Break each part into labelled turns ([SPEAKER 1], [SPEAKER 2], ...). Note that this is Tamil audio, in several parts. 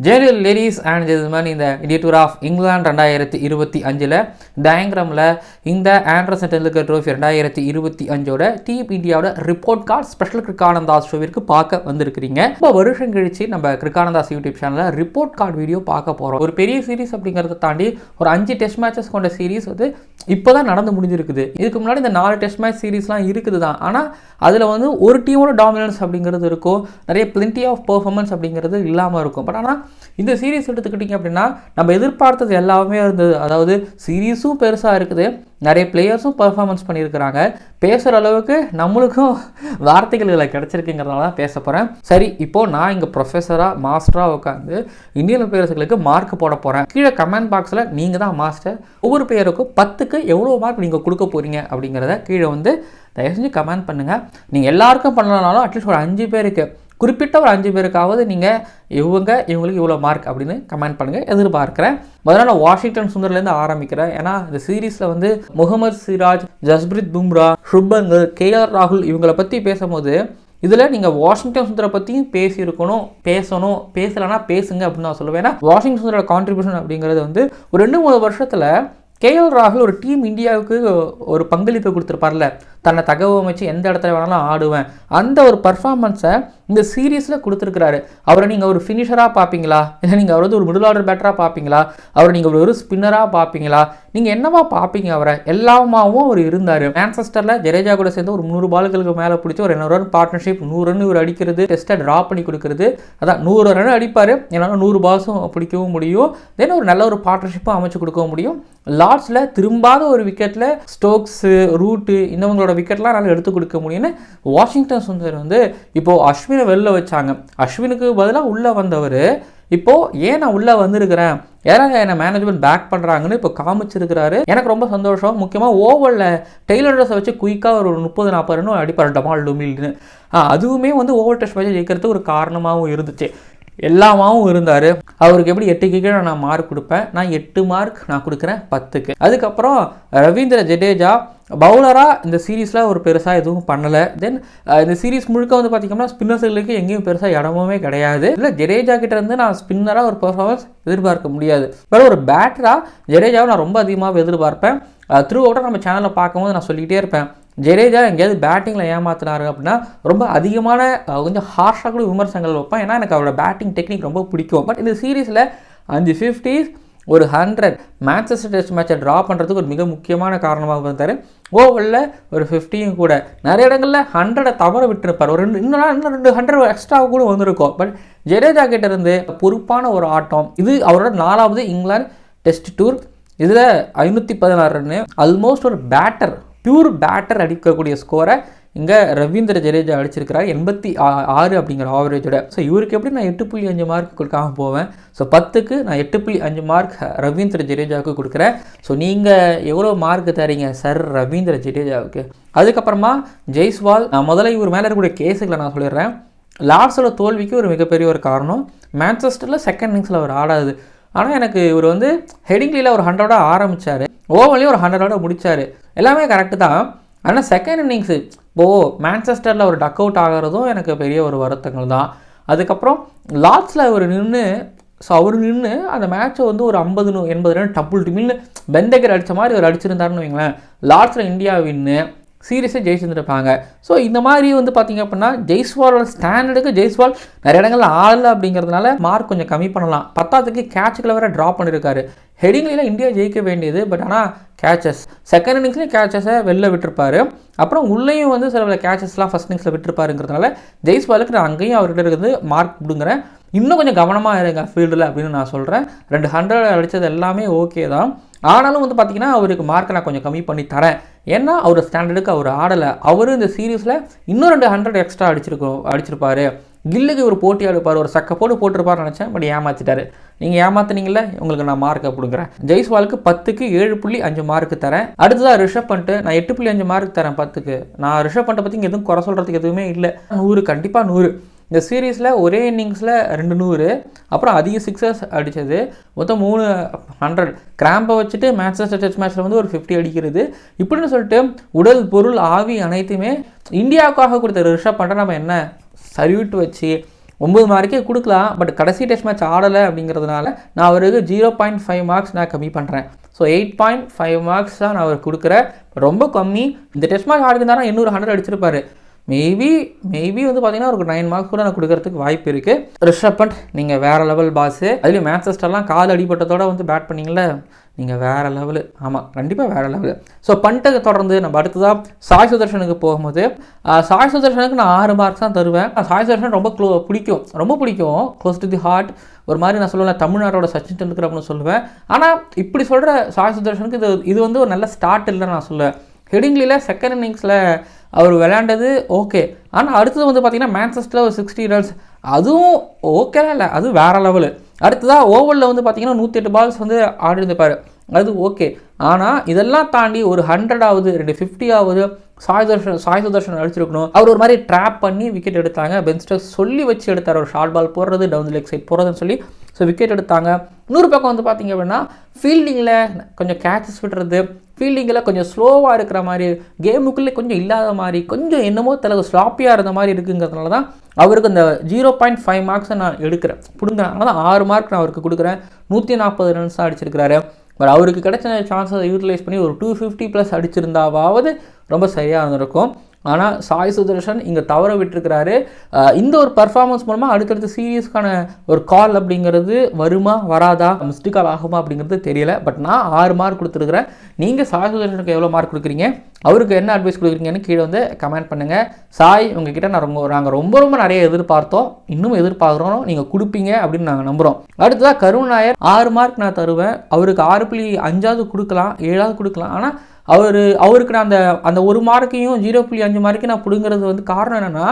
[SPEAKER 1] ஜெனரல் லேடிஸ் அண்ட் ஜென்டில்மேன், இந்த இந்திய டூர் ஆஃப் இங்கிலாந்து 2025 டயங்கிராமில் இந்த ஆண்டர்சன் டெண்டுல்கர் ட்ரோஃபி 2025 டீம் இந்தியாவோட ரிப்போர்ட் கார்டு ஸ்பெஷல் கிரிக்கானந்தாஸ் ஷோவிற்கு பார்க்க வந்திருக்கிறீங்க. இப்போ வருஷம் கழிச்சு நம்ம கிரிக்கானந்தாஸ் யூடியூப் சேனலில் ரிப்போர்ட் கார்டு வீடியோ பார்க்க போகிறோம். ஒரு பெரிய சீரிஸ் அப்படிங்கிறத தாண்டி ஒரு 5 டெஸ்ட் மேட்சஸ் கொண்ட சீரிஸ் வந்து இப்போ தான் நடந்து முடிஞ்சிருக்குது. இதுக்கு முன்னாடி இந்த 4 டெஸ்ட் மேட்ச் சீரிஸ்லாம் இருக்குது தான். ஆனால் அதில் வந்து ஒரு டீமோட டாமினன்ஸ் அப்படிங்கிறது இருக்கும், நிறைய பிளென்டி ஆஃப் பெர்ஃபார்மன்ஸ் அப்படிங்கிறது இல்லாமல் இருக்கும். பட் ஆனால் இந்த சீரீஸ் எடுத்துக்கிட்டிங்க அப்படின்னா நம்ம எதிர்பார்த்தது எல்லாமே இருந்தது. அதாவது சீரீஸும் பெருசாக இருக்குது, நிறைய பிளேயர்ஸும் பர்ஃபார்மன்ஸ் பண்ணியிருக்கிறாங்க, பேசுகிற அளவுக்கு நம்மளுக்கும் வார்த்தைகள் இதில் கிடச்சிருக்குங்கிறதுனால தான் பேச போகிறேன். சரி, இப்போது நான் இங்கே ப்ரொஃபஸராக மாஸ்டராக உட்காந்து இந்தியன் பிளேயர்ஸுகளுக்கு மார்க் போட போகிறேன். கீழே கமெண்ட் பாக்ஸில் நீங்கள் தான் மாஸ்டர், ஒவ்வொரு பேருக்கும் 10க்கு எவ்வளோ மார்க் நீங்கள் கொடுக்க போகிறீங்க அப்படிங்கிறத கீழே வந்து தயவு செஞ்சு கமெண்ட் பண்ணுங்கள். நீங்கள் எல்லாருக்கும் பண்ணலனாலும் அட்லீஸ்ட் ஒரு 5 பேருக்கு, குறிப்பிட்ட ஒரு 5 பேருக்காவது நீங்கள் இவங்களுக்கு இவ்வளோ மார்க் அப்படின்னு கமெண்ட் பண்ணுங்கள், எதிர்பார்க்குறேன். முதல்ல நான் வாஷிங்டன் சுந்தர்லேருந்து ஆரம்பிக்கிறேன். ஏன்னா இந்த சீரீஸில் வந்து முகமது சிராஜ், ஜஸ்பிரித் பும்ரா, சுப்மன் கில், KL ராகுல் இவங்களை பற்றி பேசும்போது இதில் நீங்கள் வாஷிங்டன் சுந்தரை பற்றியும் பேசணும், பேசலைன்னா பேசுங்க அப்படின்னு நான் சொல்லுவேன். ஏன்னா வாஷிங்டன் சுந்தரோட கான்ட்ரிபியூஷன் அப்படிங்கிறது வந்து ஒரு 2-3 வருஷத்தில் KL ராகுல் ஒரு டீம் இந்தியாவுக்கு ஒரு பங்களிப்பை கொடுத்துருப்பார்ல, தன்னை தகவமைச்சு எந்த இடத்துல வேணாலும் ஆடுவேன், அந்த ஒரு பர்ஃபார்மன்ஸை இந்த சீரீஸில் கொடுத்துருக்கிறாரு. அவரை நீங்கள் ஒரு ஃபினிஷராக பார்ப்பீங்களா, இல்லை நீங்கள் அவர் வந்து ஒரு மிடில் ஆர்டர் பேட்டராக பார்ப்பீங்களா, அவரை நீங்கள் ஒரு ஸ்பின்னராக பார்ப்பீங்களா, நீங்கள் என்னவா பார்ப்பீங்க? அவரை எல்லாமாவும் அவர் இருந்தார். மான்செஸ்டரில் ஜடேஜா கூட சேர்ந்து ஒரு 300 பால்களுக்கு மேலே பிடிச்சி ஒரு 200 ரன் பார்ட்னர்ஷிப், 100 ரன் இவர் அடிக்கிறது, டெஸ்ட்டை ட்ரா பண்ணி கொடுக்குறது, அதான் 100 ரன் அடிப்பார், என்னால் 100 பால்ஸும் பிடிக்கவும் முடியும், தென் ஒரு நல்ல ஒரு பார்ட்னர்ஷிப்பும் அமைச்சு கொடுக்கவும் முடியும். லார்ட்ஸில் திரும்பாத ஒரு விக்கெட்டில் ஸ்டோக்ஸு, ரூட்டு இந்தவங்களோட விக்கெட்லாம் நல்லா எடுத்து கொடுக்க முடியும்னு வாஷிங்டன் சுந்தர் வந்து இப்போது அஸ்வினை வெளில வச்சாங்க. அஸ்வினுக்கு பதிலாக உள்ளே வந்தவர் இப்போது ஏன் நான் உள்ளே வந்திருக்கிறேன், யாராக என்னை மேனேஜ்மெண்ட் பேக் பண்ணுறாங்கன்னு இப்போ காமிச்சிருக்கிறாரு. எனக்கு ரொம்ப சந்தோஷம். முக்கியமாக ஓவரில் டெய்லர்ஸை வச்சு குயிக்காக ஒரு 30-40 ரன் அடிப்பார் டமால் டுமில்னு. அதுவுமே வந்து ஓவர் டெஸ்ட் மேட்ச் ஜெயிக்கிறதுக்கு ஒரு காரணமாகவும் இருந்துச்சு, எல்லாமாவும் இருந்தார். அவருக்கு எப்படி 8க்கு கீழே நான் மார்க் கொடுப்பேன், நான் 8 மார்க் நான் கொடுக்குறேன் 10க்கு. அதுக்கப்புறம் ரவீந்திர ஜடேஜா பவுலராக இந்த சீரீஸில் ஒரு பெருசாக எதுவும் பண்ணலை. தென் இந்த சீரீஸ் முழுக்க வந்து பார்த்திங்கன்னா ஸ்பின்னர்ஸுகளுக்கு எங்கேயும் பெருசாக இடமுமே கிடையாது. இல்லை ஜடேஜா கிட்ட இருந்து நான் ஸ்பின்னராக ஒரு பெர்ஃபார்மன்ஸ் எதிர்பார்க்க முடியாது. பட் ஒரு பேட்டராக ஜடேஜாவை நான் ரொம்ப அதிகமாக எதிர்பார்ப்பேன். த்ரூ அவுட்டாக நம்ம சேனலில் பார்க்கும்போது நான் சொல்லிக்கிட்டே இருப்பேன், ஜடேஜா எங்கேயாவது பேட்டிங்கில் ஏமாத்தினாரு அப்படின்னா ரொம்ப அதிகமான கொஞ்சம் ஹார்ஷாக கூட விமர்சனங்கள் வைப்பேன். ஏன்னா எனக்கு அவரோட பேட்டிங் டெக்னிக் ரொம்ப பிடிக்கும். பட் இந்த சீரீஸில் 5 50s ஒரு 100 மான்செஸ்டர் டெஸ்ட் மேட்சை ட்ரா பண்ணுறதுக்கு ஒரு மிக முக்கியமான காரணமாக இருந்தார். ஓவரில் ஒரு 50யும் கூட நிறைய இடங்களில் 100 தவற விட்டுருப்பார். ஒரு இன்னும் 200 எக்ஸ்ட்ராவாக கூட வந்திருக்கும். பட் ஜடேஜா கிட்ட இருந்து பொறுப்பான ஒரு ஆட்டம். இது அவரோட 4வது இங்கிலாந்து டெஸ்ட் டூர். இதில் 516 ரன்னு, ஆல்மோஸ்ட் ஒரு பேட்டர், பியூர் பேட்டர் அடிக்கக்கூடிய ஸ்கோரை இங்கே ரவீந்திர ஜடேஜா அடிச்சிருக்கிறார் 86 அப்படிங்கிற ஆவரேஜோட. ஸோ இவருக்கு எப்படி நான் 8.5 மார்க் கொடுக்காம போவேன். ஸோ 10க்கு நான் 8.5 மார்க் ரவீந்திர ஜடேஜாவுக்கு கொடுக்குறேன். ஸோ நீங்கள் எவ்வளோ மார்க் தரீங்க சார் ரவீந்திர ஜடேஜாவுக்கு? அதுக்கப்புறமா ஜெய்ஸ்வால், நான் முதல்ல இவர் மேலே இருக்கக்கூடிய கேஸுகளை நான் சொல்லிடுறேன். லார்ட்ஸோட தோல்விக்கு ஒரு மிகப்பெரிய ஒரு காரணம், மான்செஸ்டரில் செகண்ட் இன்னிங்ஸில் அவர் ஆடாது. ஆனால் எனக்கு இவர் வந்து ஹெடிங்லியில் ஒரு 100 ஆரம்பித்தார், ஓவர்லேயும் ஒரு 100 முடித்தார், எல்லாமே கரெக்டு தான். ஆனால் செகண்ட் இன்னிங்ஸு இப்போது மான்செஸ்டரில் ஒரு டக் அவுட் ஆகிறதும் எனக்கு பெரிய ஒரு வருத்தங்கள் தான். அதுக்கப்புறம் லார்ட்ஸில் அவர் நின்று அந்த மேட்ச்சை வந்து ஒரு 50-80 ரன் டபுள் டிமில்னு பெந்தகர் அடித்த மாதிரி அவர் அடிச்சிருந்தாருன்னு வைங்களேன், லார்ட்ஸில் இந்தியா வின்னு சீரியஸாக ஜெயிச்சிருந்துருப்பாங்க. ஸோ இந்த மாதிரி வந்து பார்த்திங்க அப்படின்னா ஜெய்ஸ்வாலோட ஸ்டாண்டர்டுக்கு ஜெய்ஸ்வால் நிறைய இடங்களில் ஆடலை அப்படிங்கிறதுனால மார்க் கொஞ்சம் கம்மி பண்ணலாம். 10க்கு கேட்சுக்களை வேறு ட்ராப் பண்ணியிருக்காரு. ஹெடிங்லியில் இந்தியா ஜெயிக்க வேண்டியது, பட் ஆனால் கேச்சஸ் செகண்ட் இன்னிங்ஸ்லேயும் கேச்சஸை வெளில விட்டுருப்பாரு. அப்புறம் உள்ளேயும் வந்து சில கேச்சஸ்லாம் ஃபஸ்ட் இன்னிங்ஸில் விட்டுருப்பாருங்கிறதுனால ஜெய்ஸ்வாலுக்கு நான் அங்கேயும் அவர்கிட்ட இருக்கிறது மார்க் கொடுங்குறேன். இன்னும் கொஞ்சம் கவனமாக இருங்க ஃபீல்டில் அப்படின்னு நான் சொல்கிறேன். 200 அடித்தது எல்லாமே ஓகே தான். ஆனாலும் வந்து பார்த்திங்கன்னா அவருக்கு மார்க்கை நான் கொஞ்சம் கம்மி பண்ணி தரேன். ஏன்னா அவர் ஸ்டாண்டர்டுக்கு அவர் ஆடலை. அவர் இந்த சீரீஸில் இன்னும் 200 எக்ஸ்ட்ரா அடிச்சிருப்பார். கில்லுக்கு ஒரு போட்டி எடுப்பார், ஒரு சக்க போட்டிருப்பார்னு நினச்சேன், பட் ஏமாற்றிட்டார். நீங்கள் ஏமாத்தினீங்கள, உங்களுக்கு நான் மார்க்கை கொடுக்குறேன். ஜெய்ஸ்வாலுக்கு 10க்கு 7.5 மார்க்கு தரேன். அடுத்ததாக ரிஷப் பண்ணிட்டு நான் 8.5 மார்க் தரேன் 10க்கு. நான் ரிஷப் பண்ணிட்ட பற்றி இங்கே எதுவும் குறை சொல்கிறதுக்கு எதுவுமே இல்லை. 100 கண்டிப்பாக 100. இந்த சீரீஸில் ஒரே இன்னிங்ஸில் 200, அப்புறம் அதிக 6 அடித்தது, மொத்தம் 300. கிராம்பை வச்சுட்டு மான்செஸ்டர் டெஸ்ட் மேட்ச்சில் வந்து ஒரு 50 அடிக்கிறது, இப்படின்னு சொல்லிட்டு உடல் பொருள் ஆவி அனைத்துமே இந்தியாவுக்காக கொடுத்த ரிஷப் பண்ணிட்டு நம்ம என்ன சல்யூட் வச்சு 9 மார்க்கே கொடுக்கலாம். பட் கடைசி டெஸ்ட் மேட்ச் ஆடலை அப்படிங்கிறதுனால நான் அவருக்கு 0.5 மார்க்ஸ் நான் கம்மி பண்ணுறேன். ஸோ 8.5 மார்க்ஸ் தான் நான் அவருக்கு கொடுக்குறேன். ரொம்ப கம்மி. இந்த டெஸ்ட் மேட்ச் ஆடிருந்தாலும் 800 அடிச்சிருப்பாரு. மேபி வந்து பார்த்தீங்கன்னா ஒரு 9 மார்க்ஸ் கூட நான் கொடுக்கறதுக்கு வாய்ப்பு இருக்குது. ரிஷப் பண்ட் நீங்கள் வேறு லெவல் பாஸு. அதுலேயும் மேன்செஸ்டர்லாம் கால் அடிபட்டதோடு வந்து பேட் பண்ணிங்களே, நீங்கள் வேறு லெவலு. ஆமாம், கண்டிப்பாக வேறு லெவலு. ஸோ பண்ட்டை தொடர்ந்து நம்ம அடுத்ததாக சாய் சுதர்ஷனுக்கு போகும்போது சாய் சுதர்ஷனுக்கு நான் 6 மார்க்ஸ் தான் தருவேன். சாய் சுதர்ஷன் ரொம்ப பிடிக்கும். Close to the heart. ஒரு மாதிரி நான் சொல்லுவேன் தமிழ்நாட்டோட சச்சின் டெண்டுல்கர் அப்படின்னு சொல்லுவேன். ஆனால் இப்படி சொல்கிற சாய் சுதர்ஷனுக்கு இது வந்து ஒரு நல்ல ஸ்டார்ட் இல்லைன்னு நான் சொல்லுவேன். ஹெடிங்லியில் செகண்ட் இன்னிங்ஸில் அவர் விளையாண்டது ஓகே. ஆனால் அடுத்தது வந்து பார்த்திங்கன்னா மேன்செஸ்டரில் ஒரு 60 ரன்ஸ், அதுவும் ஓகே இல்லை, அது வேறு லெவலு. அடுத்ததாக ஓவரில் வந்து பார்த்திங்கன்னா 108 பால்ஸ் வந்து ஆடி இருந்திருப்பார், அது ஓகே. ஆனால் இதெல்லாம் தாண்டி ஒரு 100ஆவது 250ஆவது சாய் சுதர்ஷன் அடிச்சிருக்கணும். அவர் ஒரு மாதிரி ட்ராப் பண்ணி விக்கெட் எடுத்தாங்க. பென் ஸ்டோக்ஸ் சொல்லி வச்சு எடுத்தார், ஒரு ஷார்ட் பால் போடுறது, டவுன் லெக் சைட் போடுறதுன்னு சொல்லி. ஸோ விக்கெட் எடுத்தாங்க. இன்னொரு பக்கம் வந்து பார்த்திங்க அப்படின்னா ஃபீல்டிங்கில் கொஞ்சம் கேட்சஸ் விடுறது, ஃபீல்டிங்கில் கொஞ்சம் ஸ்லோவாக இருக்கிற மாதிரி, கேமுக்குள்ளே கொஞ்சம் இல்லாத மாதிரி, கொஞ்சம் என்னமோ தலைவர் ஸ்லாப்பியாக இருந்த மாதிரி இருக்குங்கிறதுனால தான் அவருக்கு அந்த 0.5 மார்க்ஸை நான் எடுக்கிறேன், பிடுங்குறேன். அதனால் தான் 6 மார்க் நான் அவருக்கு கொடுக்குறேன். 140 ரன்ஸ் தான் அடிச்சிருக்கிறாரு. பட் அவருக்கு கிடைச்ச சான்ஸை யூட்டிலைஸ் பண்ணி ஒரு 250+ அடிச்சிருந்தாவது ரொம்ப சரியாக இருந்திருக்கும். ஆனால் சாய் சுதர்ஷன் இங்கே தவற விட்டுருக்கிறாரு. இந்த ஒரு பர்ஃபார்மன்ஸ் மூலமாக அடுத்தடுத்த சீரீஸ்க்கான ஒரு கால் அப்படிங்கிறது வருமா வராதா, மிஸ்டு கால் ஆகுமா அப்படிங்கிறது தெரியல. பட் நான் 6 மார்க் கொடுத்துருக்குறேன். நீங்கள் சாய் சுதர்ஷனுக்கு எவ்வளோ மார்க் கொடுக்குறீங்க, அவருக்கு என்ன அட்வைஸ் கொடுக்குறீங்கன்னு கீழே வந்து கமெண்ட் பண்ணுங்கள். சாய் உங்ககிட்ட நாங்கள் ரொம்ப நிறைய எதிர்பார்த்தோம், இன்னும் எதிர்பார்க்குறோம், நீங்கள் கொடுப்பீங்க அப்படின்னு நாங்கள் நம்புகிறோம். அடுத்ததாக கருண் நாயர் 6 மார்க் நான் தருவேன். அவருக்கு 6.5 கொடுக்கலாம், 7 கொடுக்கலாம். ஆனால் அவருக்கு நான் அந்த 1 மார்க்கையும் 0.5 மார்க்கையும் நான் பிடுங்கிறது வந்து காரணம் என்னென்னா,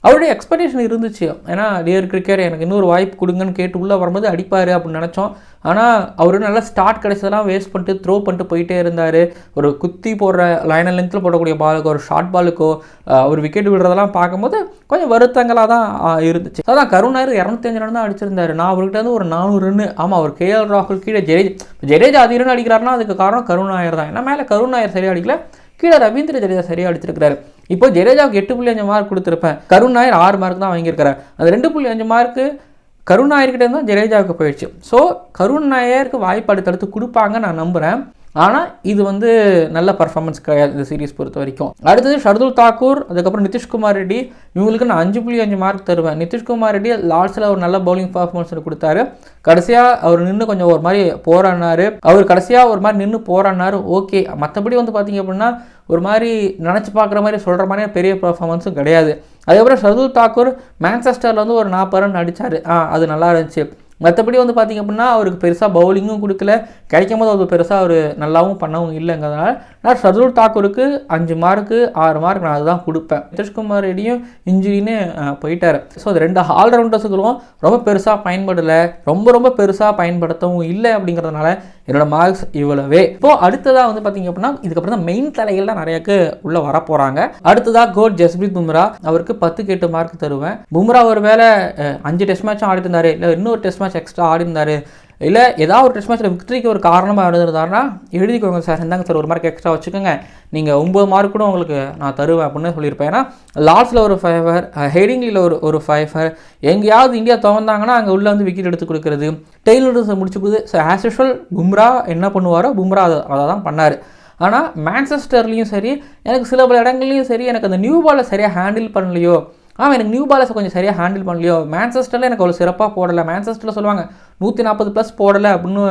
[SPEAKER 1] அவருடைய எக்ஸ்பெக்டேஷன் இருந்துச்சு. ஏன்னா டியர் கிரிக்கெட் எனக்கு இன்னொரு வாய்ப்பு கொடுங்கன்னு கேட்டு உள்ளே வரும்போது அடிப்பார் அப்படின்னு நினச்சோம். ஆனால் அவர் நல்லா ஸ்டார்ட் கிடைச்சதெல்லாம் வேஸ்ட் பண்ணிட்டு த்ரோ பண்ணிட்டு போயிட்டே இருந்தார். ஒரு குத்தி போடுற லைன் லென்த்தில் போடக்கூடிய பாலுக்கோ ஒரு ஷார்ட் பாலுக்கோ அவர் விக்கெட் விடுறதெல்லாம் பார்க்கும்போது கொஞ்சம் வருத்தங்களாக தான் இருந்துச்சு. அதான் கருண் நாயர் 205 ரன் தான் அடிச்சிருந்தார். நான் அவர்கிட்ட வந்து ஒரு 400 ரன். ஆமாம், அவர் KL ராகுல் கீழே ஜடேஜா அதிக ரன் அடிக்கிறாருன்னா அதுக்கு காரணம் கருண் நாயர் தான். ஏன்னா மேலே கருண் நாயர் சரியாக அடிக்கல, கீழே ரவீந்திர ஜடேஜா சரியாக அடிச்சிருக்கிறாரு. இப்போ ஜடேஜாவுக்கு 8.5 மார்க் கொடுத்துருப்பேன், கருண் நாயர் 6 மார்க் தான் வாங்கியிருக்கிறார். அந்த 2.5 மார்க்கு கருண் நாயர்கிட்ட இருந்தால் ஜடேஜாவுக்கு போயிடுச்சு. ஸோ கருண் நாயருக்கு வாய்ப்பு அடுத்தடுத்து கொடுப்பாங்க நான் நம்புகிறேன். ஆனால் இது வந்து நல்ல பர்ஃபார்மன்ஸ் கிடையாது இந்த சீரீஸ் பொறுத்த வரைக்கும். அடுத்தது ஷர்துல் தாக்கூர், அதுக்கப்புறம் நிதிஷ்குமார் ரெட்டி, இவங்களுக்கு நான் 5.5 மார்க் தருவேன். நிதிஷ்குமார் ரெட்டி லாஸ்ட்டில் ஒரு நல்ல பவுலிங் பர்ஃபார்மன்ஸ் கொடுத்தாரு. கடைசியாக அவர் நின்று கொஞ்சம் ஒரு மாதிரி போராடினார். ஓகே, மற்றபடி வந்து பார்த்திங்க அப்படின்னா ஒரு மாதிரி நினச்சி பார்க்குற மாதிரி சொல்கிற மாதிரி பெரிய பர்ஃபார்மன்ஸும் கிடையாது. அதுக்கப்புறம் ஷர்துல் தாக்கூர் மேன்செஸ்டரில் வந்து ஒரு 40 ரன் அடித்தார், அது நல்லா இருந்துச்சு. மற்றபடி வந்து பார்த்திங்க அப்படின்னா அவருக்கு பெருசாக பவுலிங்கும் கொடுக்கல, கிடைக்கும் போது அது பெருசாக அவர் நல்லாவும் பண்ணவும் இல்லைங்கிறதுனால நான் ஷர்துல் தாக்கூருக்கு 5 மார்க்கு 6 மார்க் நான் அதுதான் கொடுப்பேன். நிதிஷ்குமார் ரெட்டியும் இன்ஜுரின்னு போயிட்டார். ஸோ அது 2 ஆல்ரவுண்டர்ஸுகளும் ரொம்ப பெருசாக பயன்படலை, ரொம்ப பெருசாக பயன்படுத்தவும் இல்லை. அப்படிங்கிறதுனால என்னோடய மார்க்ஸ் இவ்வளவே. இப்போது அடுத்ததாக வந்து பார்த்திங்க அப்படின்னா இதுக்கப்புறம் தான் மெயின் தலைகள்லாம் நிறையாக்கு உள்ளே வரப்போகிறாங்க. அடுத்ததாக கோட் ஜஸ்பிரீத் பும்ரா, அவருக்கு 10க்கு 8 மார்க் தருவேன். பும்ரா ஒரு வேளை 5 டெஸ்ட் மேட்சும் ஆடி இருந்தார், இல்லை இன்னொரு டெஸ்ட் மேட்ச் எக்ஸ்ட்ரா ஆடி இருந்தார், இல்லை ஏதாவது ஒரு டெஸ்ட் மேட்ச்சில் விக்டரிக்கு ஒரு காரணமாக இருந்திருந்தாருன்னா எழுதிக்கோங்க சார், இருந்தாங்க சார் 1 மார்க் எக்ஸ்ட்ரா வச்சுக்கோங்க, நீங்கள் 9 மார்க் கூட உங்களுக்கு நான் தருவேன் அப்படின்னு சொல்லியிருப்பேன். ஏன்னா லாஸ்ட்டில் ஒரு 5 ஹெடிங்லியில் ஒரு 5 எங்கேயாவது இந்தியா துவந்தாங்கன்னா அங்கே உள்ளே வந்து விக்கெட் எடுத்து கொடுக்குறது, டெய்லர்ஸை முடிச்சு கொடுது. ஸோ ஆஸ் யூஷுவல் பும்ரா என்ன பண்ணுவாரோ பும்ரா அதை தான் பண்ணார். ஆனால் மேன்செஸ்டர்லேயும் சரி, எனக்கு சில பல இடங்கள்லையும் சரி, எனக்கு அந்த நியூ பாலை சரியாக ஹேண்டில் பண்ணலையோ, எனக்கு நியூ பாலர்ஸை கொஞ்சம் சரியாக ஹேண்டில் பண்ணலையோ, மேன்செஸ்டரில் எனக்கு அவ்வளோ சிறப்பாக போடலை, மேன்செஸ்டரில் சொல்லுவாங்க 140+ போடலை அப்படின்னு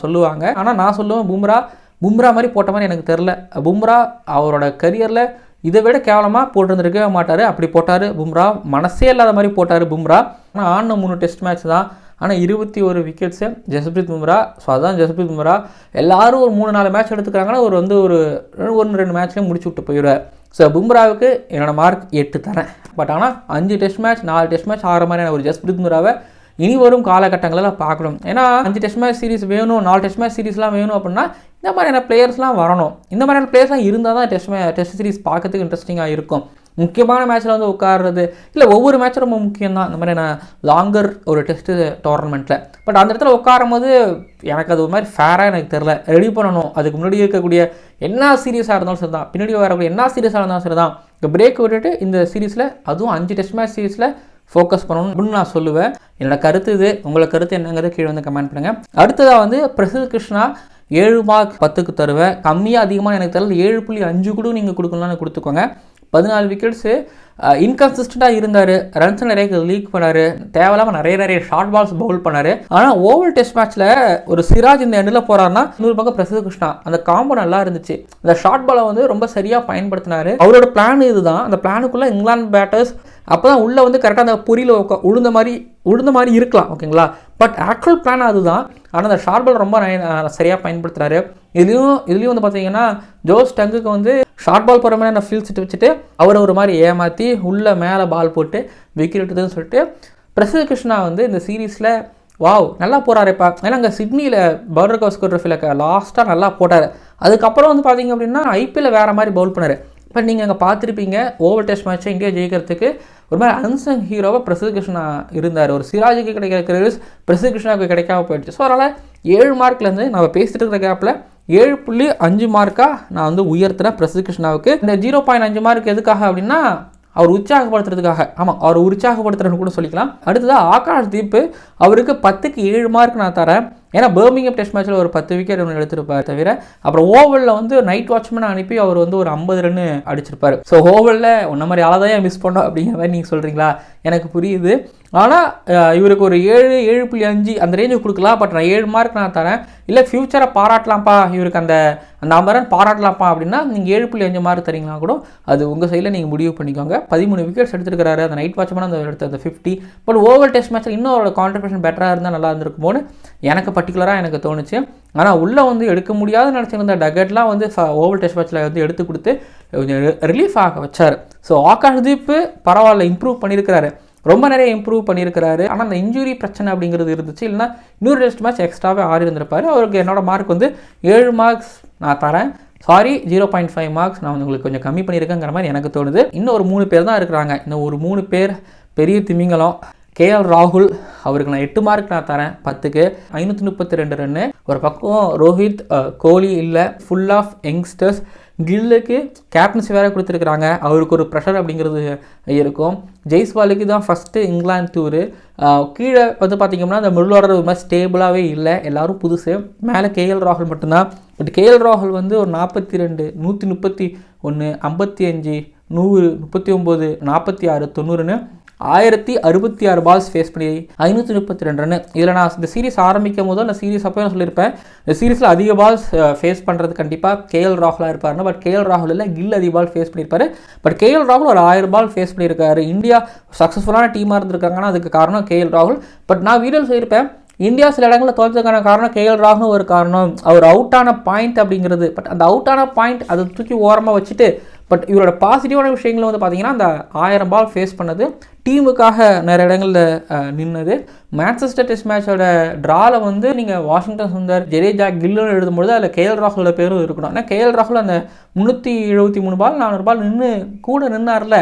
[SPEAKER 1] சொல்லுவாங்க. ஆனால் நான் சொல்லுவேன் பும்ரா மாதிரி போட்ட மாதிரி எனக்கு தெரில. பும்ரா அவரோட கரியரில் இதை விட கேவலமாக போட்டிருந்துருக்கவே மாட்டார், அப்படி போட்டார் பும்ரா, மனசே இல்லாத மாதிரி போட்டார் பும்ரா. ஆனால் ஆடின 3 டெஸ்ட் மேட்ச் தான், ஆனால் 21 விக்கெட்ஸு ஜஸ்பிரீத் பும்ரா. ஸோ அதுதான் ஜஸ்பிரீத் பும்ரா. எல்லோரும் ஒரு 3-4 மேட்ச் எடுத்துக்கிறாங்கன்னா ஒரு 1-2 மேட்ச்லேயும் முடிச்சு விட்டு போயிடுவார். ஸோ பும்ராவுக்கு என்னோடய மார்க் 8 தரேன். பட் ஆனால் 5 டெஸ்ட் மேட்ச் 4 டெஸ்ட் மேட்ச் ஆகிற மாதிரியான ஒரு ஜஸ்பிரீத் பும்ராவை இனி வரும் காலகட்டங்களில் பார்க்கணும். ஏன்னா 5 டெஸ்ட் மேட்ச் சீரிஸ் வேணும், 4 டெஸ்ட் மேட்ச் சீரிஸ்லாம் வேணும் அப்படின்னா இந்த மாதிரியான பிளேயர்ஸ்லாம் வரணும். இந்த மாதிரியான பிளேயர்ஸ்லாம் இருந்தால் தான் டெஸ்ட் சீரிஸ் பார்க்கறதுக்கு இன்ட்ரெஸ்டிங்காக இருக்கும். முக்கியமான மேட்ச்சில் வந்து உட்கார்றது இல்லை, ஒவ்வொரு மேட்சும் ரொம்ப முக்கியம் தான் இந்த மாதிரியான லாங்கர் ஒரு டெஸ்ட்டு டோர்னமெண்ட்டில். பட் அந்த இடத்துல உட்காரும் போது எனக்கு அது ஒரு மாதிரி ஃபேராக எனக்கு தெரில. ரெடி பண்ணணும், அதுக்கு முன்னாடி இருக்கக்கூடிய என்ன சீரியஸாக இருந்தாலும் சரி தான், பின்னாடி வரக்கூடிய என்ன சீரியஸாக இருந்தாலும் சரி தான், இப்போ பிரேக் விட்டுட்டு இந்த சீரீஸில் அதுவும் 5 டெஸ்ட் மேட்ச் சீரீஸில் ஃபோக்கஸ் பண்ணணும் அப்படின்னு நான் சொல்லுவேன். என்னோட கருத்து இது. உங்களோட கருத்து என்னங்கிறத கீழே வந்து கமெண்ட் பண்ணுங்கள். அடுத்ததாக வந்து பிரசித் கிருஷ்ணா 7 மார்க் 10க்கு தருவேன். கம்மியாக அதிகமாக எனக்கு தெரியல, 7.5 கூட நீங்கள் கொடுக்கணும்னு கொடுத்துக்கோங்க. 14 விக்கெட்ஸு. இன்கன்சிஸ்டண்டாக இருந்தார், ரன்ஸ் நிறைய லீக் பண்ணார், தேவையில்லாமல் நிறைய ஷார்ட் பால்ஸ் பவுல் பண்ணார். ஆனால் ஓவல் டெஸ்ட் மேட்ச்சில் ஒரு சிராஜ் இந்த எண்டில் போகிறாருன்னா இன்னொரு பக்கம் பிரசித் கிருஷ்ணா அந்த காம்போ நல்லா இருந்துச்சு. அந்த ஷார்ட் பாலை வந்து ரொம்ப சரியாக பயன்படுத்தினார். அவரோட பிளான் இதுதான். அந்த பிளானுக்குள்ளே இங்கிலாந்து பேட்டர்ஸ் அப்போ தான் உள்ளே வந்து கரெக்டாக அந்த பொரியில் உழுந்த மாதிரி இருக்கலாம், ஓகேங்களா. பட் ஆக்சுவல் பிளான் அதுதான். ஆனால் அந்த ஷார்ட் பால் ரொம்ப சரியாக பயன்படுத்துகிறாரு. இதுலேயும் வந்து பார்த்தீங்கன்னா ஜோஸ் டங்குக்கு வந்து ஷார்ட் பால் போகிற மாதிரி ஃபீல் செட் வச்சுட்டு அவரை ஒரு மாதிரி ஏமாற்றி உள்ளே மேலே பால் போட்டு விக்கெட் எடுத்ததுன்னு சொல்லிட்டு பிரசித் கிருஷ்ணா வந்து இந்த சீரீஸில் வாவ் நல்லா போகிறாருப்பா. ஏன்னா அங்கே சிட்னியில் பவுலர் கவஸ்கர் ட்ரோஃபியில் லாஸ்ட்டாக நல்லா போட்டார். அதுக்கப்புறம் வந்து பார்த்தீங்க அப்படின்னா ஐபிஎல்ல வேறு மாதிரி பவுல் பண்ணார். பட் நீங்கள் அங்கே பார்த்துருப்பீங்க ஓவர் டெஸ்ட் மேட்ச்சை இந்தியா ஜெயிக்கிறதுக்கு ஒரு மாதிரி அன்சங் ஹீரோவாக பிரசித் கிருஷ்ணா இருந்தார். ஒரு சிராஜுக்கு கிடைக்கிற கிரெடிட்ஸ் பிரசித் கிருஷ்ணாவுக்கு கிடைக்காம போயிடுச்சு. ஸோ அதனால் 7 மார்க்லேருந்து நம்ம பேசிட்டு இருக்கிற கேப்பில் 7.5 மார்க்காக நான் வந்து உயர்த்துறேன் பிரசித் கிருஷ்ணாவுக்கு. இந்த 0.5 மார்க் எதுக்காக அப்படின்னா அவர் உற்சாகப்படுத்துறதுக்காக. ஆமாம், அவர் உற்சாகப்படுத்துறதுன்னு கூட சொல்லிக்கலாம். அடுத்ததாக ஆகாஷ் தீப், அவருக்கு 10க்கு 7 மார்க் நான் தரேன். ஏன்னா பர்மிங்ஹாம் டெஸ்ட் மேட்ச்சில் ஒரு 10 விக்கெட் ஒன்று எடுத்திருப்பார். தவிர அப்புறம் ஓவலில் வந்து நைட் வாட்ச்மேன் அனுப்பி அவர் வந்து ஒரு 50 ரன் அடிச்சிருப்பார். ஸோ ஓவலில் ஒன்றை மாதிரி ஆளாதான் மிஸ் பண்ணோம் அப்படிங்கிற மாதிரி நீங்கள் சொல்கிறீங்களா, எனக்கு புரியுது. ஆனால் இவருக்கு ஒரு 7.5 அந்த ரேஞ்சுக்கு கொடுக்கலாம். பட் நான் 7 மார்க் நான் தரேன். இல்லை ஃப்யூச்சரை பாராட்டலாம்ப்பா, இவருக்கு அந்த 50 ரன் பாராட்டலாம்ப்பா அப்படின்னா நீங்கள் 7.5 மார்க் தரீங்களா கூட அது உங்கள் சைடில் நீங்கள் முடிவு பண்ணிக்கோங்க. 13 விக்கெட்ஸ் எடுத்துருக்காரு. அந்த நைட் வாட்ச்மேன் அந்த எடுத்த அந்த 50. பட் ஓவர் டெஸ்ட் மேட்ச்சில் இன்னும் அவரோட கான்ட்ரிபியூஷன் பெட்டராக இருந்தால் நல்லா இருந்திருக்குமோன்னு எனக்கு பர்டிகுலராக எனக்கு தோணுச்சு. ஆனால் உள்ளே வந்து எடுக்க முடியாதுன்னு நினச்சிருந்த டகெட்லாம் வந்து ஓவர் டெஸ்ட் மேட்ச்சில் வந்து எடுத்து கொடுத்து கொஞ்சம் ரிலீஃப் ஆக வச்சார். ஸோ ஆகாஷ் தீப் பரவாயில்ல, இம்ப்ரூவ் பண்ணியிருக்கிறாரு, ரொம்ப நிறைய இம்ப்ரூவ் பண்ணியிருக்கிறாரு. ஆனால் அந்த இன்ஜுரி பிரச்சனை அப்படிங்கிறது இருந்துச்சு. இல்லைனா இன்னொரு டெஸ்ட் மேட்ச் எக்ஸ்ட்ராவே ஆடி இருந்திருப்பார். அவருக்கு என்னோட மார்க் வந்து 7 மார்க்ஸ் நான் தரேன். சாரி 0.5 மார்க்ஸ் நான் உங்களுக்கு கொஞ்சம் கம்மி பண்ணியிருக்கேங்கிற மாதிரி எனக்கு தோணுது. இன்னும் ஒரு 3 பேர் தான் இருக்கிறாங்க. இன்னும் ஒரு 3 பேர் பெரிய திமிங்கலம். KL ராகுல், அவருக்கு நான் 8 மார்க் நான் தரேன் 10க்கு. 532 ரன்னு. ஒரு பக்கம் ரோஹித், கோலி இல்லை, ஃபுல் ஆஃப் யங்ஸ்டர்ஸ். கில்லுக்கு கேப்டன்சி வேறு கொடுத்துருக்குறாங்க, அவருக்கு ஒரு ப்ரெஷர் அப்படிங்கிறது இருக்கும். ஜெய்ஸ்வாலுக்கு தான் ஃபஸ்ட்டு இங்கிலாந்து டூரு. கீழே வந்து பார்த்திங்கன்னா அந்த மிடில் ஆர்டர் ஒரு மாதிரி ஸ்டேபிளாகவே இல்லை, எல்லோரும் புதுசு. மேலே KL ராகுல் மட்டும்தான். பட் KL ராகுல் வந்து ஒரு 42, 131, 55, 100, 39, 46, 90ன்னு 1066 பால்ஸ் ஃபேஸ் பண்ணி 532 ரன்னு. இதில் நான் இந்த சீரீஸ் ஆரம்பிக்கும் போதோ இந்த சீரீஸ் அப்போ நான் சொல்லியிருப்பேன், இந்த சீரீஸில் அதிக பால்ஸ் ஃபேஸ் பண்ணுறது கண்டிப்பாக KL ராகுலாக இருப்பாருன்னு. பட் KL ராகுல் இல்லை, கில் அதிக பால் ஃபேஸ் பண்ணியிருப்பாரு. பட் KL ராகுல் ஒரு 1000 பால் ஃபேஸ் பண்ணியிருக்காரு. இந்தியா சக்ஸஸ்ஃபுல்லான டீமாக இருந்திருக்காங்கன்னா அதுக்கு காரணம் KL ராகுல். பட் நான் வீடியோ சொல்லியிருப்பேன், இந்தியா சில இடங்களில் தோற்றதுக்கான காரணம் KL ராகுல் ஒரு காரணம், அவர் அவுட்டான பாயிண்ட் அப்படிங்கிறது. பட் அந்த அவுட்டான பாயிண்ட் அதை தூக்கி ஓரமாக வச்சுட்டு பட் இவரோட பாசிட்டிவான விஷயங்கள் வந்து பார்த்திங்கன்னா அந்த 1000 பால் ஃபேஸ் பண்ணது, டீமுக்காக நிறைய இடங்களில் நின்னது. மான்செஸ்டர் டெஸ்ட் மேட்சோட ட்ராவில் வந்து நீங்கள் வாஷிங்டன் சுந்தர், ஜடேஜா, கில்லுன்னு எழுதும்பொழுது அதில் KL ராகுலோட பேரும் இருக்கணும். ஏன்னா KL ராகுல் அந்த 373 பால் 400 பால் நின்னார்ல,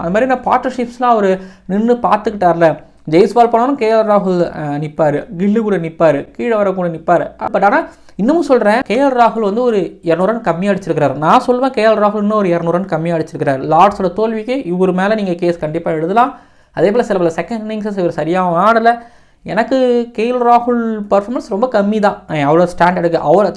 [SPEAKER 1] அது மாதிரி நான் பார்ட்னர்ஷிப்ஸ்லாம் அவர் நின்று பார்த்துக்கிட்டார்ல. ஜெய்ஸ்வால் போனாலும் KL ராகுல் நிற்பார், கில்லு கூட நிற்பார், கீழே வர கூட நிற்பார். பட் ஆனால் இன்னமும் சொல்கிறேன், KL ராகுல் வந்து ஒரு 200 ரன் கம்மியாக அடிச்சிருக்கிறார். நான் சொல்லுவேன் KL ராகுல் இன்னும் ஒரு 200 ரன் கம்மியாக அடிச்சிருக்கிறார். லார்ட்ஸோட தோல்விக்கு இவர் மேலே நீங்கள் கேஸ் கண்டிப்பாக எழுதலாம். அதே போல் சில பல செகண்ட் இன்னிங்ஸஸ் இவர் சரியாக ஆடலை. எனக்கு KL ராகுல் பர்ஃபார்மன்ஸ் ரொம்ப கம்மி தான். அவ்வளோ ஸ்டாண்டர்டுக்கு அவர்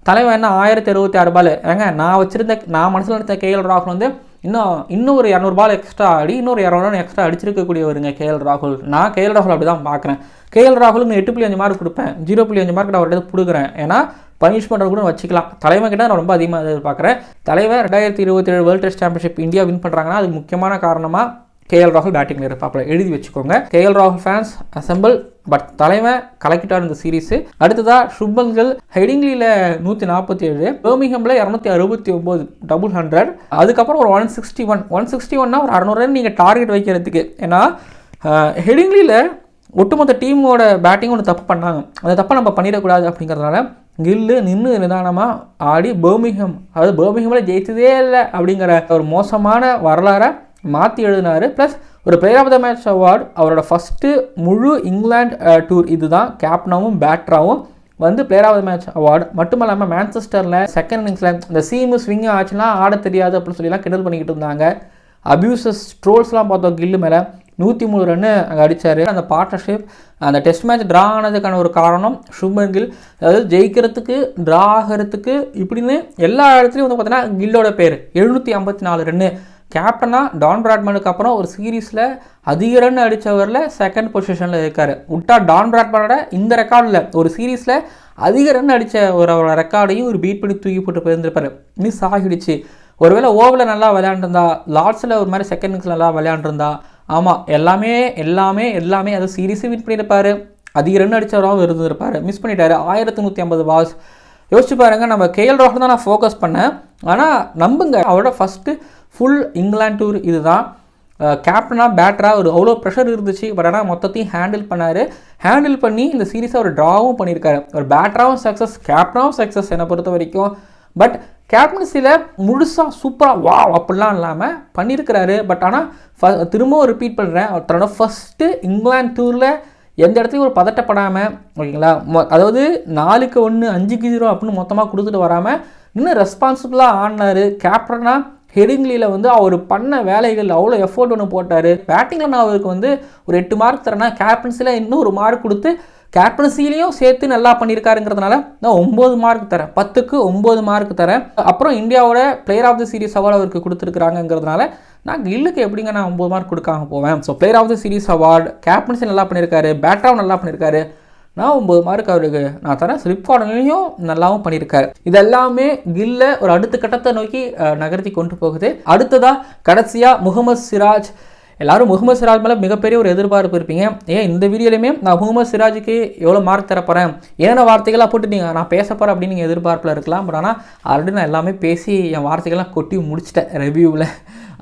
[SPEAKER 1] தலைவன் என்ன 1066 பால் ஏங்க நான் மனசில் நினைத்த KL ராகுல் வந்து இன்னும் ஒரு 200 பால் எக்ஸ்ட்ரா ஆடி இன்னொரு 200 ரன் எக்ஸ்ட்ரா அடிச்சிருக்கக்கூடியவருங்க KL ராகுல். நான் KL ராகுல் அப்படி தான் பார்க்குறேன். KL ராகுலுக்கு 8.5 மார்க் கொடுப்பேன், 0.5 மார்க் நான் அவர்கிட்ட கொடுக்குறேன். ஏன்னா பனிஷ்மெண்ட் கூட வச்சுக்கலாம். தலைவன் கிட்ட நான் ரொம்ப அதிகமாக எதிர்பார்க்குறேன். தலைவன் 2027 world test championship India win பண்ணுறாங்கன்னா அதுக்கு முக்கியமான காரணமாக KL ராகுல் பேட்டிங்கில் இருப்பாப்புல, எழுதி வச்சுக்கோங்க. KL ராகுல் ஃபேன்ஸ் அசம்பிள். பட் தலைவன் கலக்கிட்டார் இந்த சீரீஸு. அடுத்ததாக சுப்மன் கில் ஹெடிங்லியில் 147, பர்மிங்ஹாமில் 269 100. அதுக்கப்புறம் ஒரு 161 ஒரு 600 ரன் நீங்கள் டார்கெட் வைக்கிறதுக்கு. ஏன்னா ஹெடிங்லியில் ஒட்டுமொத்த டீமோட பேட்டிங் ஒன்று தப்பு பண்ணாங்க, அந்த தப்பை நம்ம பண்ணிடக்கூடாது அப்படிங்கிறதுனால கில்லு நிதானமாக ஆடி பர்மிங்ஹாமில் ஜெயித்ததே இல்லை அப்படிங்கிற ஒரு மோசமான வரலாறை மாற்றி எழுதினார். ப்ளஸ் ஒரு player of the match award, அவரோட ஃபஸ்ட்டு முழு இங்கிலாந்து டூர் இதுதான். கேப்டனாகவும் பேட்டராகவும் வந்து player of the match award. மட்டும் இல்லாமல் மான்செஸ்டரில் செகண்ட் இன்னிங்ஸில் இந்த சீமு ஸ்விங்கு ஆச்சுன்னா ஆட தெரியாது அப்படின்னு சொல்லிலாம் கிண்டல் பண்ணிக்கிட்டு இருந்தாங்க. அபியூசஸ் ட்ரோல்ஸ்லாம் பார்த்தோம் கில்லு மேலே. 103 ரன்னு அங்கே அடித்தார். அந்த பார்ட்னர்ஷிப் அந்த டெஸ்ட் மேட்ச் ட்ரா ஆனதுக்கான ஒரு காரணம் சுப்மன் கில். அதாவது ஜெயிக்கிறதுக்கு ட்ரா ஆகிறதுக்கு இப்படின்னு எல்லா இடத்துலையும் வந்து பார்த்தீங்கன்னா கில்லோட பேர். 754 ரன்னு. கேப்டனாக டான் பிராட்மனுக்கு அப்புறம் ஒரு சீரீஸில் அதிக ரன் அடித்தவரில் செகண்ட் பொசிஷனில் இருக்கார். விட்டா டான் பிராட்மனோட இந்த ரெக்கார்டில் ஒரு சீரீஸில் அதிக ரன் அடித்த ஒரு ரெக்கார்டையும் ஒரு பீட் பண்ணி தூக்கி போட்டு போயிருந்திருப்பார். மிஸ் ஆகிடுச்சு. ஒருவேளை ஓவரில் நல்லா விளையாண்டுருந்தா, லார்ட்ஸில் ஒரு மாதிரி செகண்ட் இன்னிங்ஸ் நல்லா விளையாண்டுருந்தா, ஆமாம் எல்லாமே அது சீரீஸும் வின் பண்ணியிருப்பார். அதிக ரன் அடித்தவராகவும் இருந்திருப்பார். மிஸ் பண்ணிட்டார். 1150 பால்ஸ். யோசிச்சு பாருங்கள். நம்ம கேஎல் ராகுல் தான் நான் ஃபோக்கஸ் பண்ணேன். ஆனால் நம்புங்க, அவரோட ஃபஸ்ட்டு ஃபுல் இங்கிலாந்து டூர் இது தான். கேப்டனாக பேட்டராக ஒரு அவ்வளோ ப்ரெஷர் இருந்துச்சு. பட் ஆனால் மொத்தத்தையும் ஹேண்டில் பண்ணி இந்த சீரீஸை அவர் ட்ராவும் பண்ணியிருக்காரு. ஒரு பேட்டராகவும் சக்ஸஸ், கேப்டனாகவும் சக்ஸஸ் என்னை பொறுத்த வரைக்கும். பட் கேப்டன்சியில் முழுசாக சூப்பராக வா அப்படிலாம் இல்லாமல் பண்ணியிருக்கிறாரு. பட் ஆனால் திரும்பவும் ரிப்பீட் பண்ணுறேன், தன்னோட ஃபஸ்ட்டு இங்கிலாந்து டூரில் எந்த இடத்துலையும் ஒரு பதட்டப்படாமல், ஓகேங்களா, அதாவது 4-1 5-0 அப்படின்னு மொத்தமாக கொடுத்துட்டு வராமல் இன்னும் ரெஸ்பான்சிபிளாக ஆடினார். கேப்டனாக ஹெடிங்லியில் வந்து அவர் பண்ண வேலைகள் அவ்வளோ எஃபோர்ட் ஒன்று போட்டார். பேட்டிங்கில் நான் அவருக்கு வந்து ஒரு 8 மார்க் தரேன்னா, கேப்டன்சியில் இன்னும் ஒரு மார்க் கொடுத்து கேப்டன்சிலையும் சேர்த்து நல்லா பண்ணியிருக்காருங்கிறதுனால நான் 9 மார்க் தரேன். 10க்கு 9 மார்க் தரேன். அப்புறம் இந்தியாவோட player of the series award அவருக்கு கொடுத்துருக்குறாங்கிறதுனால நான் கில்லுக்கு எப்படிங்க நான் 9 மார்க் கொடுக்காம போவேன். So player of the series award, captaincy நல்லா பண்ணியிருக்காரு, பேட்டராகவும் நல்லா பண்ணியிருக்காரு, நான் 9 மார்க் அவருக்கு நான் தரேன். ஸ்லிப் கார்டன்லையும் நல்லாவும் பண்ணியிருக்காரு. இதெல்லாமே கில்ல ஒரு அடுத்த கட்டத்தை நோக்கி நகர்த்தி கொண்டு போகுது. அடுத்ததாக கடைசியாக முகமது சிராஜ். எல்லாரும் முகமது சிராஜ் மேலே மிகப்பெரிய ஒரு எதிர்பார்ப்பு இருப்பீங்க. இந்த வீடியோலையுமே நான் முகமது சிராஜுக்கு எவ்வளோ மார்க் தரப்போகிறேன், என்னென்ன வார்த்தைகளாக போட்டு நீங்கள் நான் பேச போகிறேன் அப்படின்னு நீங்கள் எதிர்பார்ப்பில் இருக்கலாம். பட் ஆனால் ஆல்ரெடி நான் எல்லாமே பேசி என் வார்த்தைகள்லாம் கொட்டி முடிச்சிட்டேன் ரிவ்யூவில்.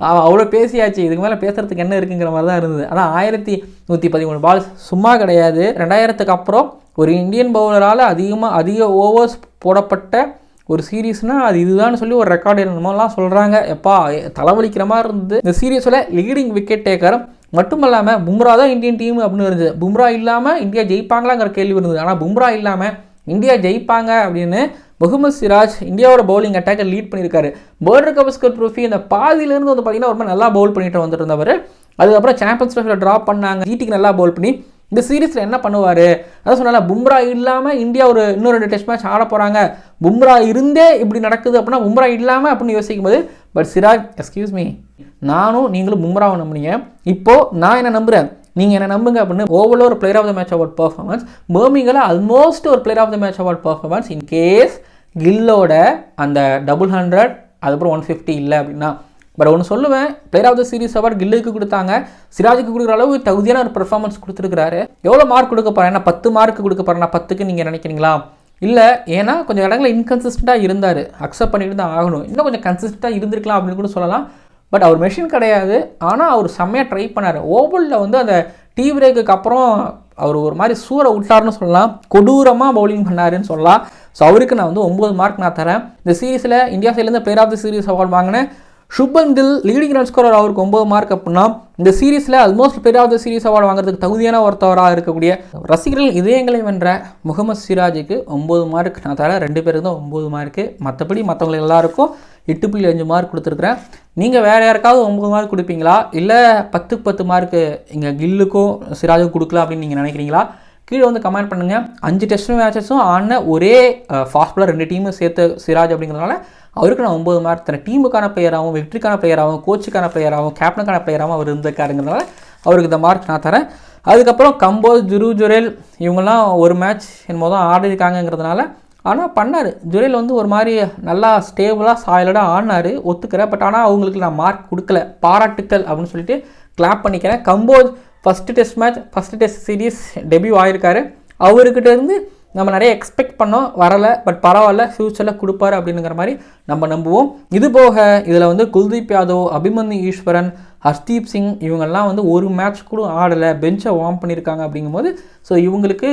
[SPEAKER 1] அவ்வளோ பேசியாச்சு. இதுக்கு மேலே பேசுகிறதுக்கு என்ன இருக்குங்கிற மாதிரி தான் இருந்தது. ஆனால் 1113 பால்ஸ் சும்மா கிடையாது. 2000க்கு அப்புறம் ஒரு இந்தியன் பவுலரால் அதிக ஓவர்ஸ் போடப்பட்ட ஒரு சீரீஸ்னால் அது இதுதான் சொல்லி ஒரு ரெக்கார்டு என்னமோலாம் சொல்கிறாங்க. எப்பா தலைவலிக்கிற மாதிரி இருந்தது. இந்த சீரீஸில் லீடிங் விக்கெட் டேக்கர் மட்டும் இல்லாமல் பும்ரா தான் இந்தியன் டீம் அப்படின்னு இருந்தது. பும்ரா இல்லாமல் இந்தியா ஜெயிப்பாங்களாங்கிற கேள்வி இருந்தது. ஆனால் பும்ரா இல்லாமல் இந்தியா ஜெயிப்பாங்க அப்படின்னு முகமது சிராஜ் இந்தியாவோட பவுலிங் அட்டாக்கை லீட் பண்ணியிருக்காரு. வேர்ல்டு கப் ட்ரோஃபி இந்த பாதியிலேருந்து வந்து பார்த்திங்கன்னா ரொம்ப நல்லா பவுல் பண்ணிட்டு வந்துட்டு இருந்தவர். அதுக்கப்புறம் சாம்பியன்ஸ் ட்ரோஃபியில் ட்ராப் பண்ணாங்க. ஜிடிக்கு நல்லா பவுல் பண்ணி இந்த சீரீஸில் என்ன பண்ணுவார், அதான் சொன்னால பும்ரா இல்லாமல் இந்தியா இன்னொரு 2 டெஸ்ட் மேட்ச் ஆட போகிறாங்க. பும்ரா இருந்தே இப்படி நடக்குது அப்படின்னா பும்ரா இல்லாமல் அப்படின்னு யோசிக்கும் போது, பட் சிராஜ் எக்ஸ்கியூஸ் மீ, நானும் நீங்களும் பும்ராவை நம்புனீங்க, இப்போது நான் என்ன நம்புகிறேன், நீங்கள் என்ன நம்புங்க அப்படின்னு ஓவரில் ஒரு player of the match award performance, பர்மிங்கில் ஆல்மோஸ்ட் ஒரு player of the match award performance. In case கில்லோட அந்த 100 அதுக்கப்புறம் 150 இல்லை அப்படின்னா. பட் ஒன்று சொல்லுவேன், player of the series award கில்லுக்கு கொடுத்தாங்க, சிராஜுக்கு கொடுக்குற அளவு தகுதியான ஒரு பெர்ஃபார்மன்ஸ் கொடுத்துருக்காரு. எவ்வளோ மார்க் கொடுக்க போகிறேன், ஏன்னா 10 மார்க் கொடுக்க போகிறேன், 10க்கு நீங்கள் நினைக்கிறீங்களா? இல்லை, ஏன்னா கொஞ்சம் இடங்களில் இன்கன்சிஸ்டண்ட்டாக இருந்தார், அக்செப்ட் பண்ணிட்டு தான் ஆகணும். இன்னும் கொஞ்சம் கன்சிஸ்டண்ட்டாக இருந்திருக்கலாம் அப்படின்னு கூட சொல்லலாம். பட் அவர் மெஷின் கிடையாது, ஆனால் அவர் செம்மையாக ட்ரை பண்ணார். ஓவலில் வந்து அந்த டீ பிரேக்குக்கு அப்புறம் அவர் ஒரு மாதிரி சூறை விட்டார்னு சொல்லலாம், கொடூரமாக பவுலிங் பண்ணாருன்னு சொல்லலாம். ஸோ அவருக்கு நான் வந்து 9 மார்க் நான் தரேன். இந்த சீரீஸில் இந்தியா சைட்லேருந்து player of the series award வாங்கினேன் Shubman Gill, leading run scorer, அவருக்கு 9 மார்க். அப்படின்னா இந்த சீரீஸில் almost player of the series award வாங்குறதுக்கு தகுதியான ஒருத்தவராக இருக்கக்கூடிய ரசிகர்கள் இதயங்களை வென்ற முகமது சிராஜுக்கு 9 மார்க் நான் தரேன். 2 பேருக்கு தான் 9 மார்க்கு. மற்றபடி மற்றவங்களுக்கு எல்லாருக்கும் 8.5 மார்க் கொடுத்துருக்குறேன். நீங்கள் வேறு யாருக்காவது 9 மார்க் கொடுப்பீங்களா, இல்லை 10க்கு 10 மார்க்கு இங்கே கில்லுக்கும் சிராஜுக்கும் கொடுக்கலாம் அப்படின்னு நீங்கள் நினைக்கிறீங்களா? கீழே வந்து கமெண்ட் பண்ணுங்கள். 5 டெஸ்ட் மேட்சஸும் ஆன ஒரே ஃபாஸ்ட் பாலர் 2 டீமும் சேர்த்து சிராஜ் அப்படிங்கிறதுனால அவருக்கு நான் 9 மார்க் தரேன். டீமுக்கான பிளேயராகவும், வெற்றிக்கான பிளேயராகவும், கோச்சுக்கான பிளேயராகவும், கேப்டனுக்கான பிளேயராகவும் அவர் இருந்திருக்காருங்கிறதுனால அவருக்கு இந்த மார்க் நான் தரேன். அதுக்கப்புறம் கம்போஸ், ஜுரேல் இவங்கெல்லாம் ஒரு மேட்ச் என்னமோ தான் ஆடிருக்காங்கிறதுனால, ஆனால் பண்ணார். ஜுரேல் வந்து ஒரு மாதிரி நல்லா ஸ்டேபிளாக சாயிலடாக ஆடினார், ஒத்துக்கிறேன். பட் ஆனால் அவங்களுக்கு நான் மார்க் கொடுக்கல, பாராட்டுக்கள் அப்படின்னு சொல்லிட்டு கிளாப் பண்ணிக்கிறேன். Kamboj first test match, first test series debut ஆகிருக்காரு. அவர்கிட்ட இருந்து நம்ம நிறைய எக்ஸ்பெக்ட் பண்ணோம், வரலை. பட் பரவாயில்ல, ஃப்யூச்சரில் கொடுப்பாரு அப்படிங்கிற மாதிரி நம்ம நம்புவோம். இது போக இதில் வந்து குல்தீப் யாதவ், அபிமன்யு ஈஸ்வரன், ஹர்தீப் சிங் இவங்கெல்லாம் வந்து ஒரு மேட்ச் கூட ஆடலை, பெஞ்சை வார்ம் பண்ணியிருக்காங்க. அப்படிங்கும்போது ஸோ இவங்களுக்கு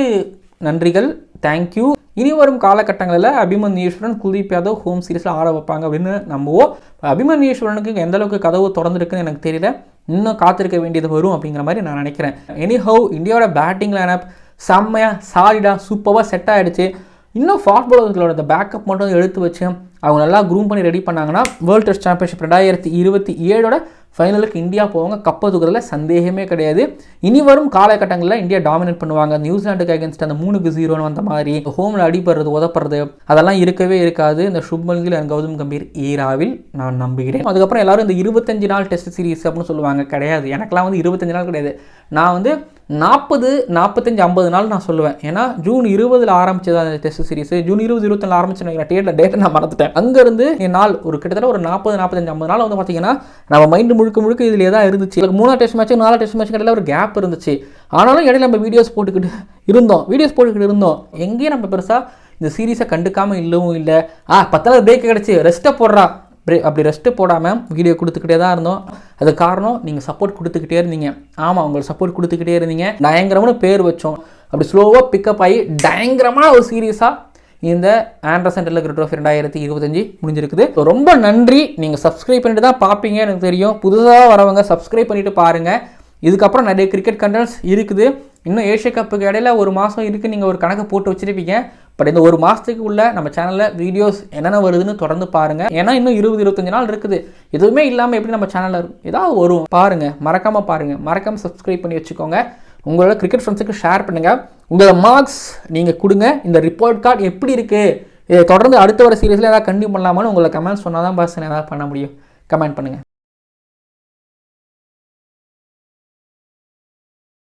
[SPEAKER 1] நன்றிகள், தேங்க்யூ. இனி வரும் காலகட்டங்களில் அபிமன்யு ஈஸ்வரன், குல்தீப் யாதவ் ஹோம் சீரீஸில் ஆட வைப்பாங்க அப்படின்னு நம்புவோம். அபிமன்யு ஈஸ்வரனுக்கு எந்தளவுக்கு கதவு திறந்துருக்குன்னு எனக்கு தெரியல, இன்னும் காத்திருக்க வேண்டியது வரும் அப்படிங்கிற மாதிரி நான் நினைக்கிறேன். எனிஹவ் இந்தியாவோட பேட்டிங் லைனப் செம்மையாக சாலிடாக சூப்பராக செட் ஆகிடுச்சு. இன்னும் ஃபாஸ்ட் பவுலர்களோட இந்த பேக்கப் மட்டும் எடுத்து வச்சு அவங்க நல்லா க்ரூம் பண்ணி ரெடி பண்ணாங்கன்னா வேர்ல்டு டெஸ்ட் சாம்பியன்ஷிப் 2027 ஃபைனலுக்கு இந்தியா போவாங்க, கப்பை தூக்குறதுல சந்தேகமே கிடையாது. இனி வரும் காலகட்டங்களில் இந்தியா டாமினேட் பண்ணுவாங்க. நியூசிலாண்டுக்கு அகேன்ஸ்ட் அந்த 3-0 வந்த மாதிரி ஹோமில் அடிப்படுறது உதப்படுறது அதெல்லாம் இருக்கவே இருக்காது இந்த சுப்மன் கில் அண்ட் கௌதம் கம்பீர் ஈராவில் நான் நம்புகிறேன். அதுக்கப்புறம் எல்லாரும் இந்த 25 நாள் டெஸ்ட் சீரிஸ் அப்படின்னு சொல்லுவாங்க. கிடையாது, எனக்கெல்லாம் வந்து 25 நாள் கிடையாது. நான் வந்து 40, 45, 50 நாள் நான் சொல்லுவேன். ஏன்னா ஜூன் 20 ஆரம்பிச்சது அந்த டெஸ்ட் சீரிஸ். ஜூன் 20, 24 ஆரம்பிச்சு டேட்டை நான் மறந்துட்டேன். அங்கேருந்து நாள் ஒரு கிட்டத்தட்ட ஒரு 40, 45, 50 நாள் வந்து பார்த்தீங்கன்னா நம்ம மைண்டு முழுக்க இதிலே தான் இருந்துச்சு. எனக்கு 3 டெஸ்ட் மேட்ச் 4 டெஸ்ட் மேட்ச் இடையில ஒரு கேப் இருந்துச்சு. ஆனாலும் இடையில நம்ம வீடியோஸ் போட்டுக்கிட்டு இருந்தோம். எங்கேயும் நம்ம பெருசாக இந்த சீரீஸை கண்டுக்காமல் இல்லவும் இல்லை. 10 நாள் பிரேக் கிடச்சி ரெஸ்ட்டை போடுறா அப்படி ரெஸ்ட்டு போடாமல் வீடியோ கொடுத்துக்கிட்டே தான் இருந்தோம். அது காரணம் நீங்கள் சப்போர்ட் கொடுத்துக்கிட்டே இருந்தீங்க. ஆமாம், உங்களுக்கு சப்போர்ட் கொடுத்துக்கிட்டே இருந்தீங்க. டயங்கரம்னு பேர் வச்சோம். அப்படி ஸ்லோவாக பிக்கப் ஆகி டயங்கரமான ஒரு சீரியஸாக இந்த ஆண்டர்சன் டெல்லர் ட்ரோஃபி 2025 முடிஞ்சிருக்குது. ரொம்ப நன்றி. நீங்கள் சப்ஸ்கிரைப் பண்ணிட்டு தான் பார்ப்பீங்க எனக்கு தெரியும். புதுசாக வரவங்க சப்ஸ்கிரைப் பண்ணிவிட்டு பாருங்கள். இதுக்கப்புறம் நிறைய கிரிக்கெட் கண்டென்ட்ஸ் இருக்குது. இன்னும் ஏஷியா கப்புக்கு இடையில ஒரு மாதம் இருக்குது. நீங்கள் ஒரு கணக்கு போட்டு வச்சுருப்பீங்க. பட் இந்த ஒரு மாதத்துக்கு உள்ள நம்ம சேனலில் வீடியோஸ் என்னென்ன வருதுன்னு தொடர்ந்து பாருங்கள். ஏன்னா இன்னும் 20-25 நாள் இருக்குது. எதுவுமே இல்லாமல் எப்படி நம்ம சேனலில் ஏதாவது வரும் பாருங்கள். மறக்காமல் சப்ஸ்கிரைப் பண்ணி வச்சுக்கோங்க. உங்களோட கிரிக்கெட் ஃப்ரெண்ட்ஸுக்கு ஷேர் பண்ணுங்கள். உங்களோட மார்க்ஸ் நீங்கள் கொடுங்க. இந்த ரிப்போர்ட் கார்டு எப்படி இருக்குது, இதை தொடர்ந்து அடுத்த வர சீரியஸில் ஏதாவது கண்டினியூ பண்ணலாமான்னு உங்களை கமெண்ட்ஸ் சொன்னால் தான் பாஸ் ஏதாவது பண்ண முடியும். கமெண்ட் பண்ணுங்கள்.